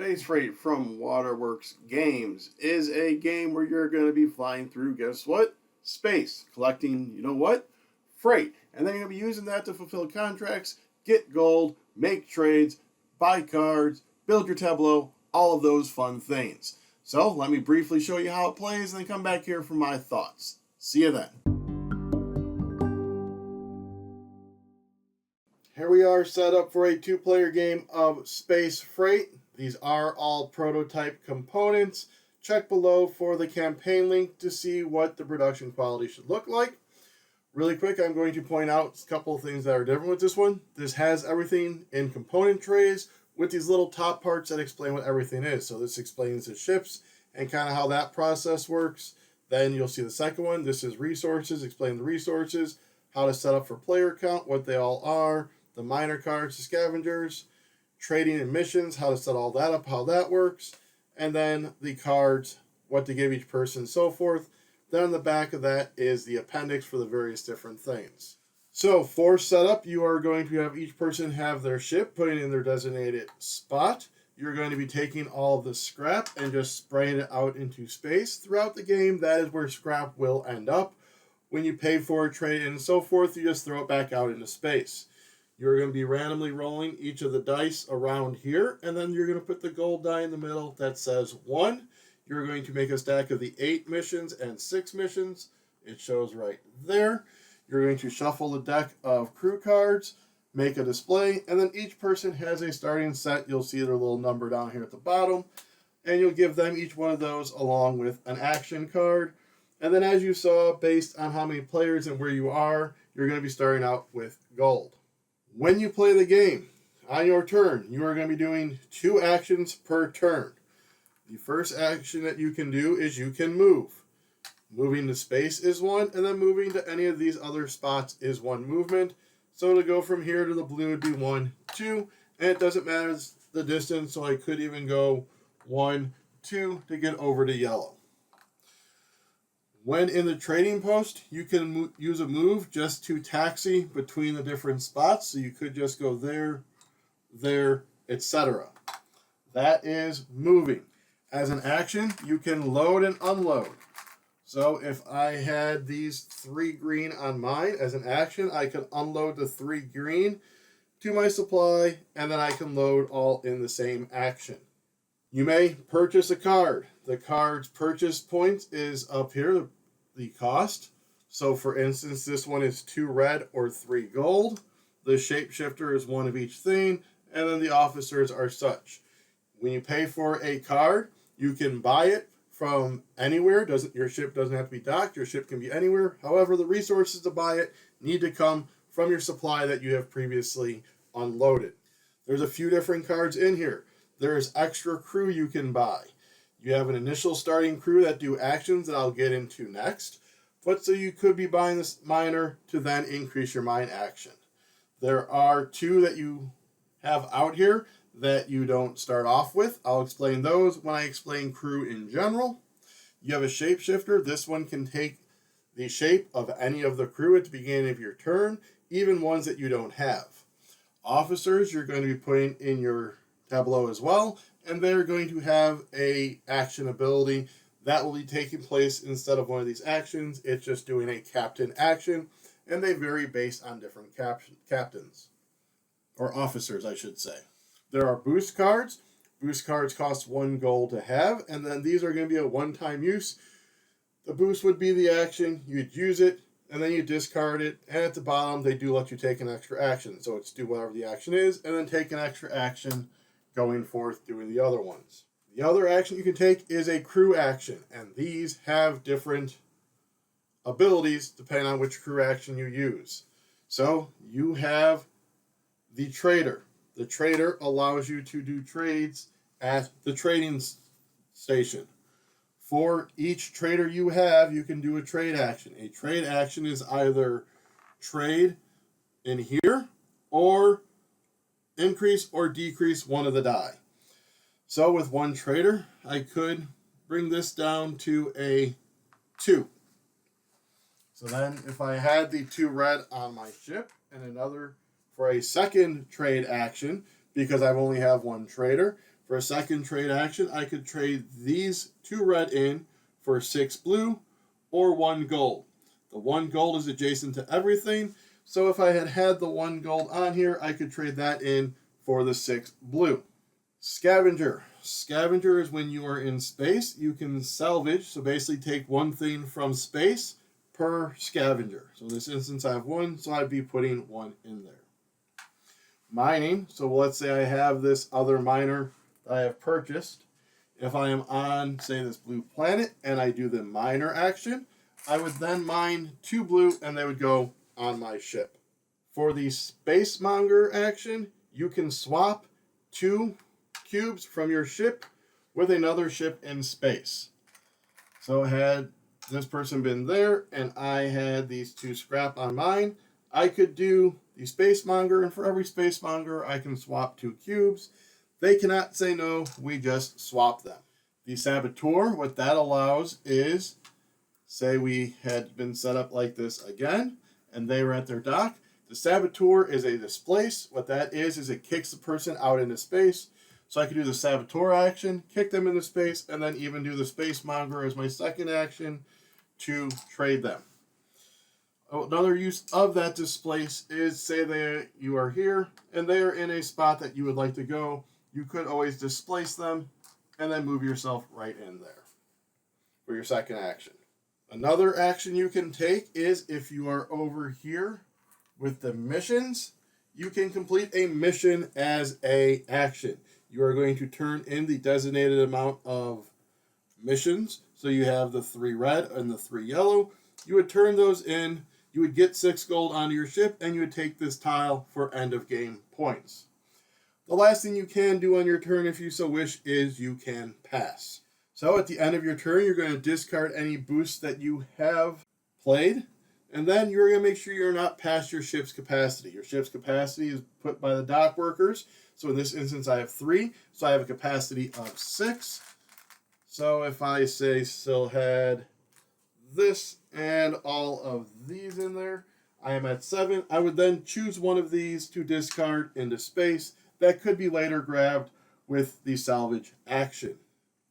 Space Freight from Waterworks Games is a game where you're going to be flying through, guess what? Space. Collecting, you know what? Freight. And then you're going to be using that to fulfill contracts, get gold, make trades, buy cards, build your tableau, all of those fun things. So let me briefly show you how it plays and then come back here for my thoughts. See you then. Here we are set up for a two-player game of Space Freight. These are all prototype components. Check below for the campaign link to see what the production quality should look like. Really quick, I'm going to point out a couple of things that are different with this one. This has everything in component trays with these little top parts that explain what everything is. So this explains the ships and kind of how that process works. Then you'll see the second one. This is resources, explain the resources, how to set up for player count, what they all are, the miner cards, the scavengers, trading and missions, how to set all that up, how that works, and then the cards, what to give each person, so forth. Then on the back of that is the appendix for the various different things. So for setup, you are going to have each person have their ship, putting in their designated spot. You're going to be taking all of the scrap and just spraying it out into space. Throughout the game, that is where scrap will end up. When you pay for it, trade, and so forth, you just throw it back out into space. You're going to be randomly rolling each of the dice around here, and then you're going to put the gold die in the middle that says 1. You're going to make a stack of the 8 missions and 6 missions. It shows right there. You're going to shuffle the deck of crew cards, make a display, and then each person has a starting set. You'll see their little number down here at the bottom, and you'll give them each one of those along with an action card. And then as you saw, based on how many players and where you are, you're going to be starting out with gold. When you play the game, on your turn, you are going to be doing 2 actions per turn. The first action that you can do is you can move. Moving to space is 1, and then moving to any of these other spots is 1 movement. So to go from here to the blue would be 1, 2, and it doesn't matter the distance, so I could even go 1, 2 to get over to yellow. When in the trading post, you can use a move just to taxi between the different spots. So you could just go there, there, etc. That is moving. As an action, you can load and unload. So if I had these 3 green on mine, as an action, I could unload the 3 green to my supply, and then I can load all in the same action. You may purchase a card. The card's purchase points is up here, the cost. So for instance, this one is 2 red or 3 gold. The shapeshifter is 1 of each thing, and then the officers are such. When you pay for a card, you can buy it from anywhere. Your ship doesn't have to be docked. Your ship can be anywhere. However, the resources to buy it need to come from your supply that you have previously unloaded. There's a few different cards in here. There's extra crew you can buy. You have an initial starting crew that do actions that I'll get into next. But so you could be buying this miner to then increase your mine action. There are 2 that you have out here that you don't start off with. I'll explain those when I explain crew in general. You have a shapeshifter. This one can take the shape of any of the crew at the beginning of your turn, even ones that you don't have. Officers, you're going to be putting in your tableau as well, and they're going to have a action ability that will be taking place instead of one of these actions. It's just doing a captain action, and they vary based on different captains, or officers, I should say. There are boost cards. Boost cards cost 1 gold to have, and then these are going to be a one-time use. The boost would be the action. You'd use it, and then you discard it, and at the bottom, they do let you take an extra action. So it's do whatever the action is, and then take an extra action going forth doing the other ones. The other action you can take is a crew action, and these have different abilities depending on which crew action you use. So you have the trader. The trader allows you to do trades at the trading station. For each trader you have, you can do a trade action. A trade action is either trade in here or increase or decrease one of the die. So with 1 trader, I could bring this down to a 2. So then if I had the 2 red on my ship and another for a second trade action, because I only have 1 trader, For a second trade action, I could trade these 2 red in for 6 blue or 1 gold. The 1 gold is adjacent to everything, so if I had the 1 gold on here, I could trade that in for the 6 blue. Scavenger. Scavenger is when you are in space, you can salvage, so basically take one thing from space per scavenger. So in this instance, I have 1, so I'd be putting 1 in there. Mining, so let's say I have this other miner that I have purchased. If I am on, say, this blue planet, and I do the miner action, I would then mine 2 blue, and they would go on my ship. For the spacemonger action, you can swap 2 cubes from your ship with another ship in space. So had this person been there, and I had these 2 scrap on mine, I could do the spacemonger, and for every spacemonger, I can swap 2 cubes. They cannot say no, we just swap them. The saboteur, what that allows is, say we had been set up like this again, and they were at their dock. The saboteur is a displace. What that is it kicks the person out into space. So I could do the saboteur action, kick them into space, and then even do the spacemonger as my second action to trade them. Another use of that displace is, say you are here, and they are in a spot that you would like to go. You could always displace them and then move yourself right in there for your second action. Another action you can take is if you are over here with the missions, you can complete a mission as a action. You are going to turn in the designated amount of missions. So you have the 3 red and the 3 yellow. You would turn those in. You would get 6 gold onto your ship, and you would take this tile for end of game points. The last thing you can do on your turn, if you so wish, is you can pass. So at the end of your turn, you're going to discard any boosts that you have played, and then you're going to make sure you're not past your ship's capacity. Your ship's capacity is put by the dock workers. So in this instance, I have 3, so I have a capacity of 6. So if I say still had this and all of these in there, I am at 7. I would then choose one of these to discard into space. That could be later grabbed with the salvage action.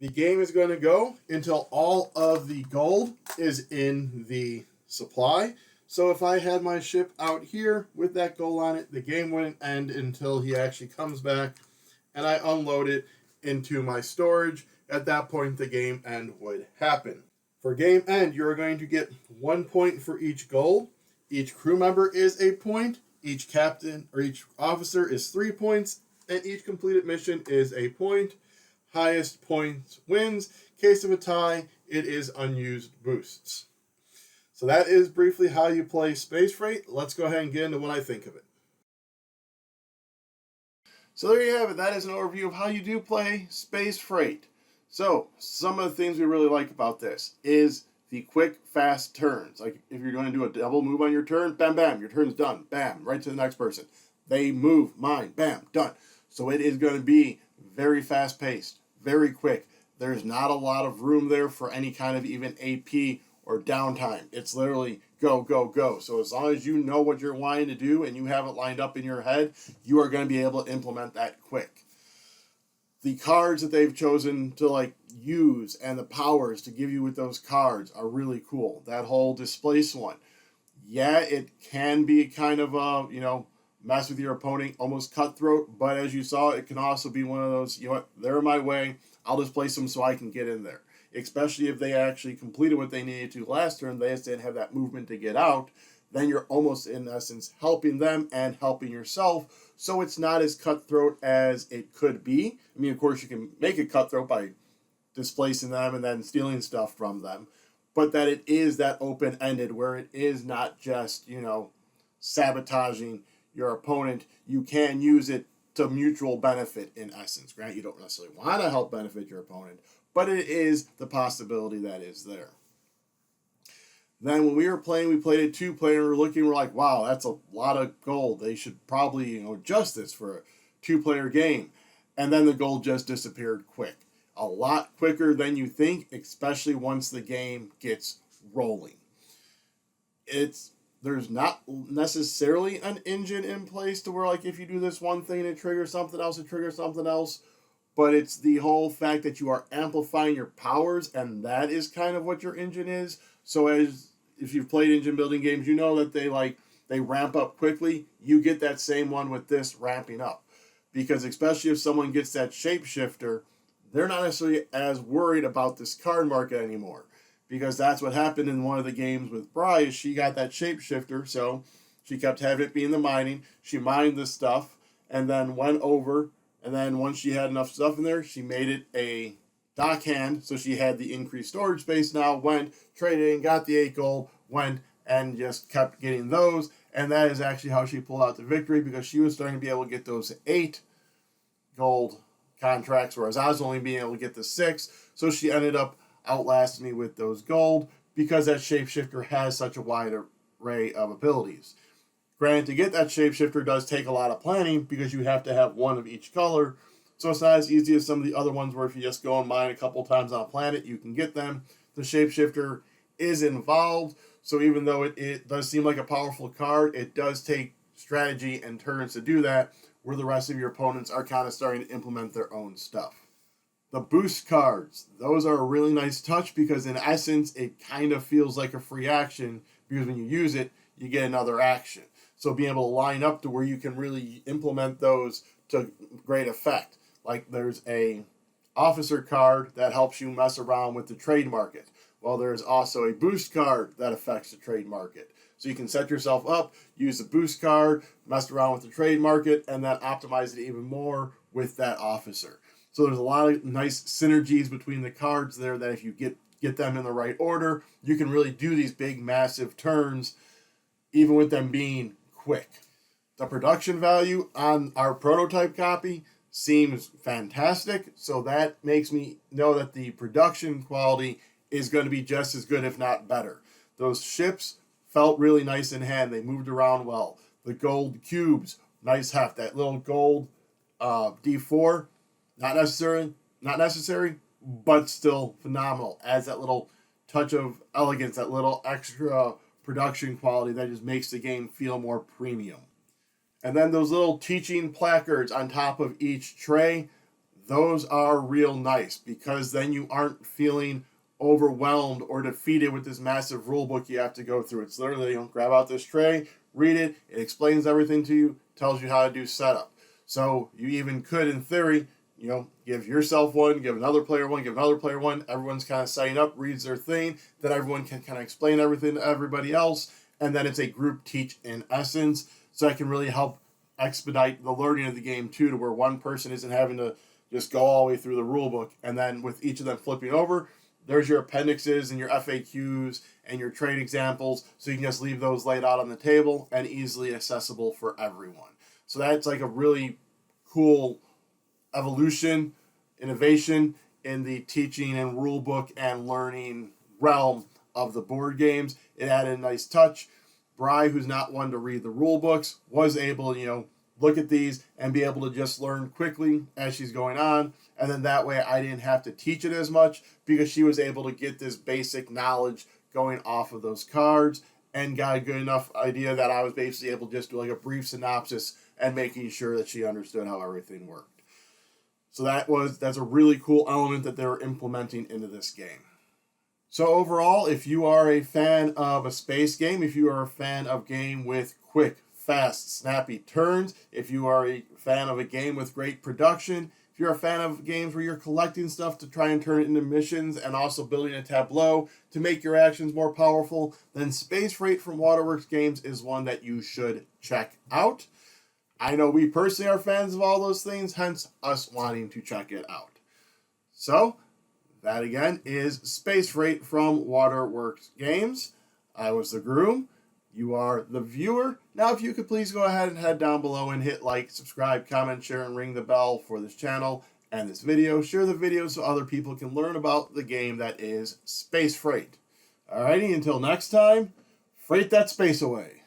The game is going to go until all of the gold is in the supply. So if I had my ship out here with that gold on it, the game wouldn't end until he actually comes back and I unload it into my storage. At that point, the game end would happen. For game end, you're going to get 1 point for each gold. Each crew member is a point. Each captain or each officer is 3 points, and each completed mission is a point. Highest points wins. Case of a tie, it is unused boosts. So that is briefly how you play Space Freight. Let's go ahead and get into what I think of it. So there you have it. That is an overview of how you do play Space Freight. So some of the things we really like about this is the quick, fast turns. Like if you're going to do a double move on your turn, bam, bam, your turn's done. Bam, right to the next person. They move, mine, bam, done. So it is going to be very fast-paced, very quick. There's not a lot of room there for any kind of even AP or downtime. It's literally go, go, go. So as long as you know what you're wanting to do and you have it lined up in your head, you are going to be able to implement that quick. The cards that they've chosen to use and the powers to give you with those cards are really cool. That whole displace one. Yeah, it can be kind of mess with your opponent, almost cutthroat, but as you saw, it can also be one of those, you know what, they're in my way, I'll displace them so I can get in there. Especially if they actually completed what they needed to last turn, they just didn't have that movement to get out, then you're almost, in essence, helping them and helping yourself, so it's not as cutthroat as it could be. I mean, of course, you can make it cutthroat by displacing them and then stealing stuff from them, but that it is that open-ended where it is not just, sabotaging your opponent. You can use it to mutual benefit, in essence. Grant, you don't necessarily want to help benefit your opponent, but it is the possibility that is there. Then when we were playing, we played it 2-player, we're like, wow, that's a lot of gold. They should probably, adjust this for a 2-player game. And then the gold just disappeared quick. A lot quicker than you think, especially once the game gets rolling. There's not necessarily an engine in place to where, if you do this one thing, it triggers something else, but it's the whole fact that you are amplifying your powers, and that is kind of what your engine is. So if you've played engine building games, you know that they ramp up quickly. You get that same one with this ramping up. Because especially if someone gets that shapeshifter, they're not necessarily as worried about this card market anymore. Because that's what happened in one of the games with Bri, is she got that shapeshifter, so she kept having it be in the mining. She mined this stuff, and then went over, and then once she had enough stuff in there, she made it a dockhand, so she had the increased storage space now, went, traded and got the 8 gold, went, and just kept getting those, and that is actually how she pulled out the victory, because she was starting to be able to get those 8 gold contracts, whereas I was only being able to get the 6, so she ended up outlasting me with those gold, because that shapeshifter has such a wide array of abilities. Granted, to get that shapeshifter does take a lot of planning, because you have to have one of each color, so it's not as easy as some of the other ones where if you just go and mine a couple times on a planet, you can get them. The shapeshifter is involved, so even though it does seem like a powerful card, it does take strategy and turns to do that, where the rest of your opponents are kind of starting to implement their own stuff. The boost cards, those are a really nice touch, because in essence, it kind of feels like a free action, because when you use it, you get another action. So being able to line up to where you can really implement those to great effect. Like there's a officer card that helps you mess around with the trade market. Well, there's also a boost card that affects the trade market. So you can set yourself up, use the boost card, mess around with the trade market, and then optimize it even more with that officer. So there's a lot of nice synergies between the cards there that if you get them in the right order, you can really do these big, massive turns, even with them being quick. The production value on our prototype copy seems fantastic, so that makes me know that the production quality is going to be just as good, if not better. Those ships felt really nice in hand. They moved around well. The gold cubes, nice heft. That little gold D4, not necessary, but still phenomenal. Adds that little touch of elegance, that little extra production quality that just makes the game feel more premium. And then those little teaching placards on top of each tray, those are real nice, because then you aren't feeling overwhelmed or defeated with this massive rule book you have to go through. It's literally, grab out this tray, read it, it explains everything to you, tells you how to do setup. So you even could, in theory, give yourself one, give another player one, give another player one. Everyone's kind of setting up, reads their thing, then everyone can kind of explain everything to everybody else, and then it's a group teach in essence. So that can really help expedite the learning of the game too, to where one person isn't having to just go all the way through the rule book, and then with each of them flipping over, there's your appendixes and your FAQs and your trade examples, so you can just leave those laid out on the table and easily accessible for everyone. So that's like a really cool evolution, innovation in the teaching and rule book and learning realm of the board games. It added a nice touch. Bri, who's not one to read the rule books, was able to, look at these and be able to just learn quickly as she's going on. And then that way I didn't have to teach it as much, because she was able to get this basic knowledge going off of those cards and got a good enough idea that I was basically able to just do like a brief synopsis and making sure that she understood how everything worked. So that's a really cool element that they're implementing into this game. So overall, if you are a fan of a space game, if you are a fan of a game with quick, fast, snappy turns, if you are a fan of a game with great production, if you're a fan of games where you're collecting stuff to try and turn it into missions and also building a tableau to make your actions more powerful, then Space Freight from Waterworks Games is one that you should check out. I know we personally are fans of all those things, hence us wanting to check it out. So, that again is Space Freight from Waterworks Games. I was the groom. You are the viewer. Now, if you could please go ahead and head down below and hit like, subscribe, comment, share, and ring the bell for this channel and this video. Share the video so other people can learn about the game that is Space Freight. Alrighty, until next time, freight that space away.